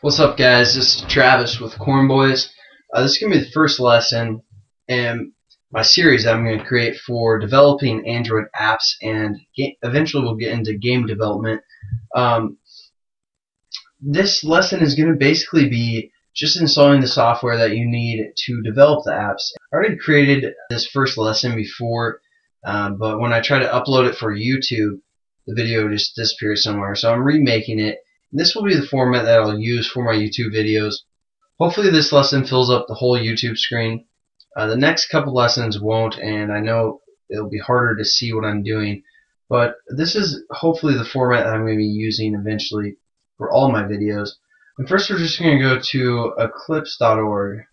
What's up, guys? This is Travis with Corn Boys. This is going to be the first lesson in my series that I'm going to create for developing Android apps, and eventually we'll get into game development. Um, this lesson is going to basically be just installing the software that you need to develop the apps. I already created this first lesson before, but when I try to upload it for YouTube, the video just disappears somewhere. So I'm remaking it. This will be the format that I'll use for my YouTube videos. Hopefully this lesson fills up the whole YouTube screen. The next couple lessons won't, and I know it'll be harder to see what I'm doing, but this is hopefully the format that I'm going to be using eventually for all my videos. And first we're just going to go to eclipse.org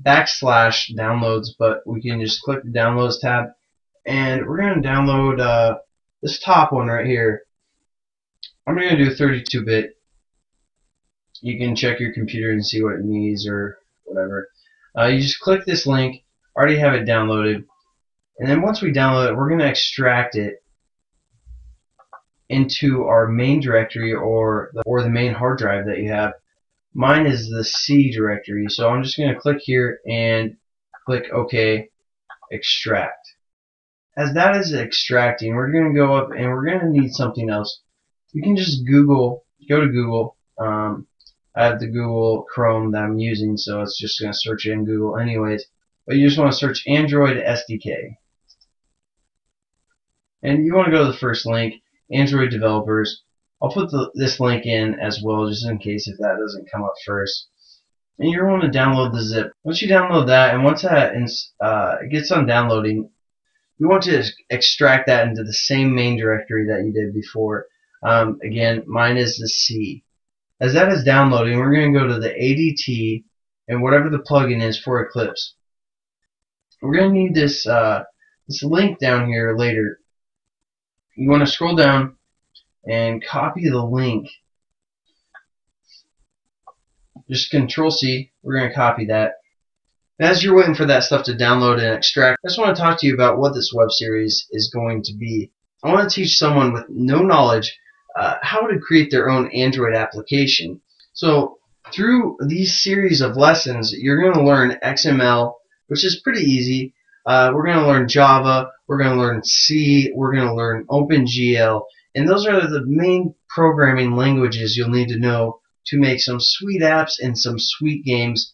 /downloads, but we can just click the downloads tab, and we're going to download this top one right here. I'm going to do 32-bit. You can check your computer and see what it needs or whatever. You just click this link. Already have it downloaded, and then once we download it, we're going to extract it into our main directory or the main hard drive that you have. Mine is the C directory, so I'm just going to click here and click OK, extract. As that is extracting, we're going to go up and we're going to need something else. You can just go to Google. I have the Google Chrome that I'm using, so it's just going to search it in Google anyways. But you just want to search Android SDK. And you want to go to the first link, Android developers. I'll put this link in as well, just in case if that doesn't come up first. And you're going to download the zip. Once you download that, and once that gets done downloading, you want to extract that into the same main directory that you did before. Again, mine is the C. As that is downloading, we're going to go to the ADT and whatever the plugin is for Eclipse. We're going to need this link down here later. You want to scroll down and copy the link. Just Control-C. We're going to copy that. And as you're waiting for that stuff to download and extract, I just want to talk to you about what this web series is going to be. I want to teach someone with no knowledge how to create their own Android application. So through these series of lessons, you're going to learn XML, which is pretty easy. We're going to learn Java, we're going to learn C, we're going to learn OpenGL, and those are the main programming languages you'll need to know to make some sweet apps and some sweet games.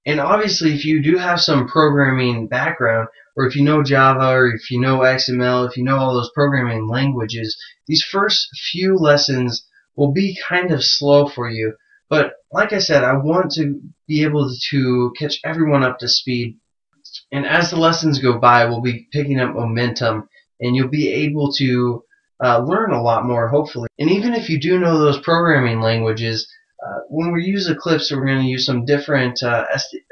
And obviously, if you do have some programming background, or if you know Java, or if you know XML, if you know all those programming languages, these first few lessons will be kind of slow for you. But like I said, I want to be able to catch everyone up to speed. And as the lessons go by, we'll be picking up momentum, and you'll be able to learn a lot more, hopefully. And even if you do know those programming languages, when we use Eclipse, we're going to use some different,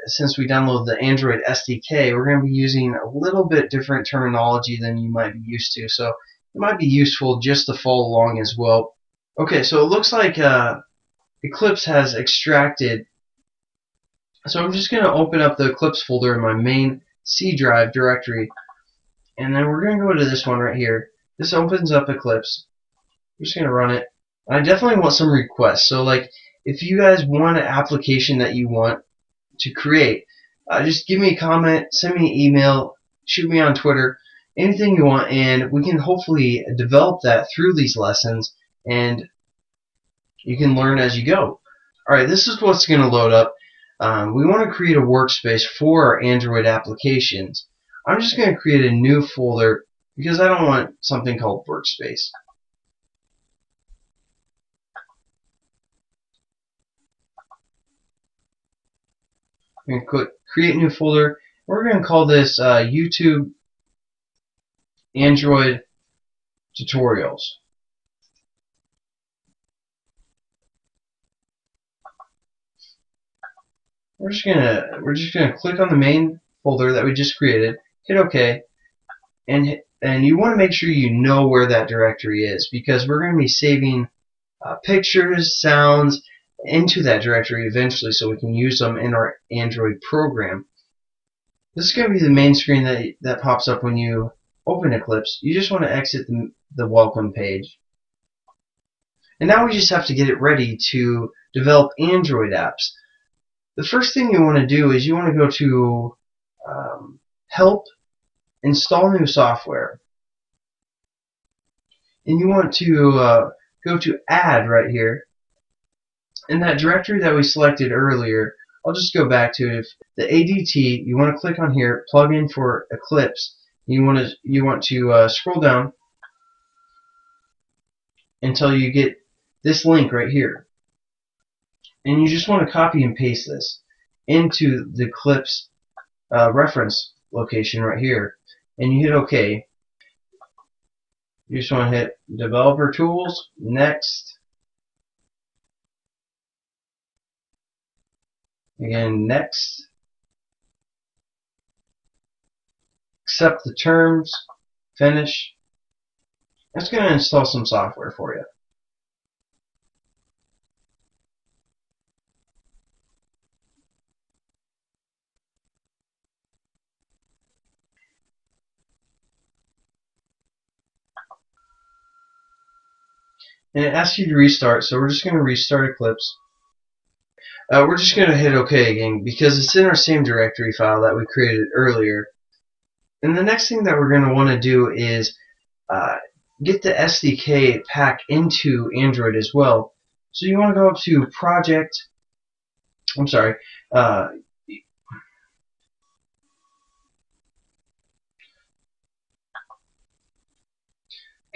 since we download the Android SDK, we're going to be using a little bit different terminology than you might be used to. So it might be useful just to follow along as well. Okay, so it looks like Eclipse has extracted. So I'm just going to open up the Eclipse folder in my main C drive directory. And then we're going to go to this one right here. This opens up Eclipse. I'm just going to run it. I definitely want some requests. So like, if you guys want an application that you want to create, just give me a comment, send me an email, shoot me on Twitter, anything you want, and we can hopefully develop that through these lessons, and you can learn as you go. Alright, this is what's going to load up. We want to create a workspace for our Android applications. I'm just going to create a new folder because I don't want something called workspace. I'm going to click create new folder. We're going to call this YouTube Android tutorials. We're just gonna click on the main folder that we just created, hit OK, and you want to make sure you know where that directory is, because we're going to be saving pictures, sounds into that directory eventually, so we can use them in our Android program. This is going to be the main screen that pops up when you open Eclipse. You just want to exit the welcome page. And now we just have to get it ready to develop Android apps. The first thing you want to do is you want to go to Help, Install New Software. And you want to go to Add right here. In that directory that we selected earlier, I'll just go back to it. The ADT, you want to click on here, plug in for Eclipse. You want to scroll down until you get this link right here, and you just want to copy and paste this into the Eclipse reference location right here, and you hit OK. You just want to hit Developer Tools, Next. Again, Next. Accept the terms, Finish. It's going to install some software for you. And it asks you to restart, so we're just going to restart Eclipse. We're just going to hit OK again because it's in our same directory file that we created earlier. And the next thing that we're going to want to do is get the SDK pack into Android as well. So you want to go up to Project. I'm sorry.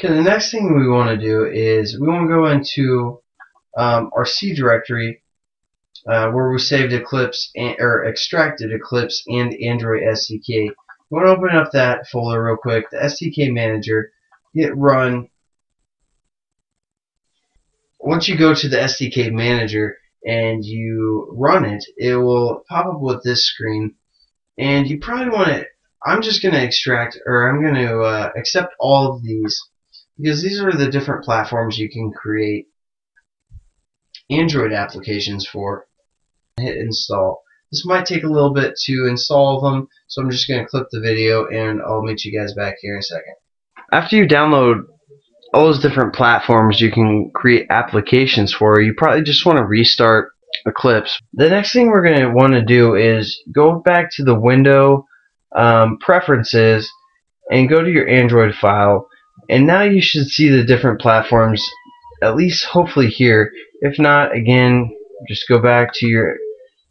Okay, the next thing we want to do is we want to go into our C directory where we saved Eclipse or extracted Eclipse and Android SDK. You want to open up that folder real quick, the SDK manager, hit run. Once you go to the SDK manager and you run it, it will pop up with this screen, and you probably want to, I'm just going to extract, or I'm going to accept all of these because these are the different platforms you can create Android applications for. Hit install. This might take a little bit to install them, so I'm just going to clip the video and I'll meet you guys back here in a second. After you download all those different platforms you can create applications for, you probably just want to restart Eclipse. The next thing we're going to want to do is go back to the window preferences and go to your Android file, and now you should see the different platforms, at least hopefully here. If not, again, just go back to your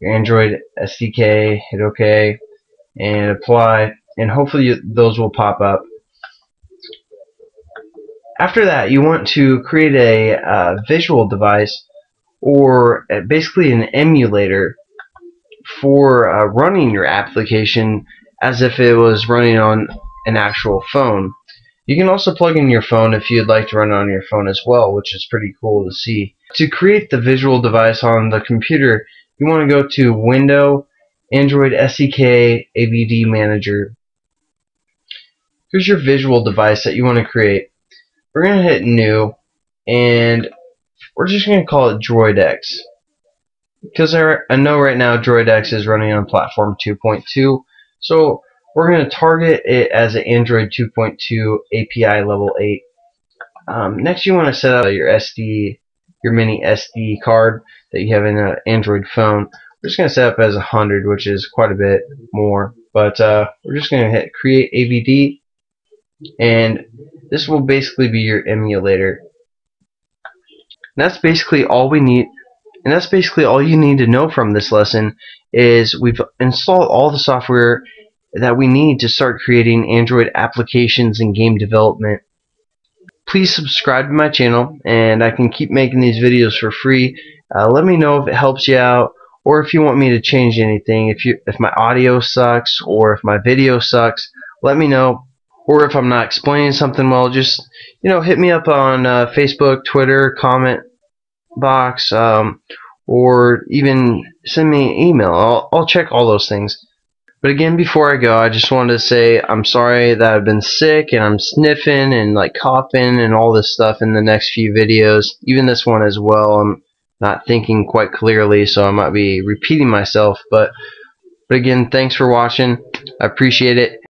Android SDK, hit OK, and apply, and hopefully those will pop up. After that, you want to create a visual device, or basically an emulator for running your application as if it was running on an actual phone. You can also plug in your phone if you'd like to run it on your phone as well, which is pretty cool to see. To create the visual device on the computer, you want to go to Window, Android SDK, AVD Manager. Here's your visual device that you want to create. We're going to hit New, and we're just going to call it DroidX, because I know right now DroidX is running on platform 2.2, so we're going to target it as an Android 2.2 API level 8. Next, you want to set up your mini SD card that you have in an Android phone. We're just going to set up as 100, which is quite a bit more, but we're just going to hit Create AVD, and this will basically be your emulator. And that's basically all we need. And that's basically all you need to know from this lesson is we've installed all the software that we need to start creating Android applications and game development. Please subscribe to my channel, and I can keep making these videos for free. Let me know if it helps you out, or if you want me to change anything. If my audio sucks, or if my video sucks, let me know. Or if I'm not explaining something well, just hit me up on Facebook, Twitter, comment box, or even send me an email. I'll check all those things. But again, before I go, I just wanted to say I'm sorry that I've been sick and I'm sniffing and like coughing and all this stuff in the next few videos, even this one as well. I'm not thinking quite clearly, so I might be repeating myself. But again, thanks for watching. I appreciate it.